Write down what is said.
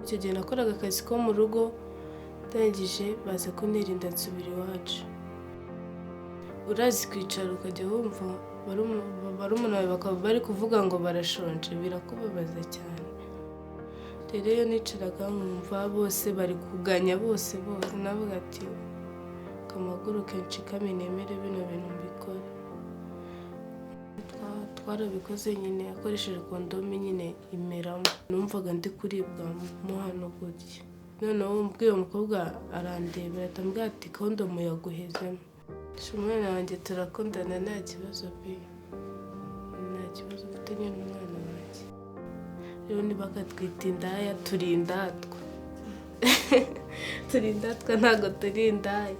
icyo gihe nakoraga akazi ko mu rugo ndangije baza kuntera inda nsubira iwacu. Urazi kwicara ukajya wumva barumuna bawe bakaba bari kuvuga ngo barashonje, birakubabaza cyane. Rero iyo nicaraga nkumva bose bari kuganya, bose navuga ati kamaguruke nshikame nemere bino bintu mbikore. Twarabikoze nyine, akoresheje kondomi nyine imeramo. Numvaga ndi kuribwa mo hano gutya. Noneho umbwiye umukobwa arandebera atambwira ati kondomu yaguhezemo. Umwana wanjye turakundana nta kibazo pe, nta kibazo ufite nyine umwana wanjye. Rero niba akatwita indaya turi indatwa. Turi indatwa ntabwo turi indaya.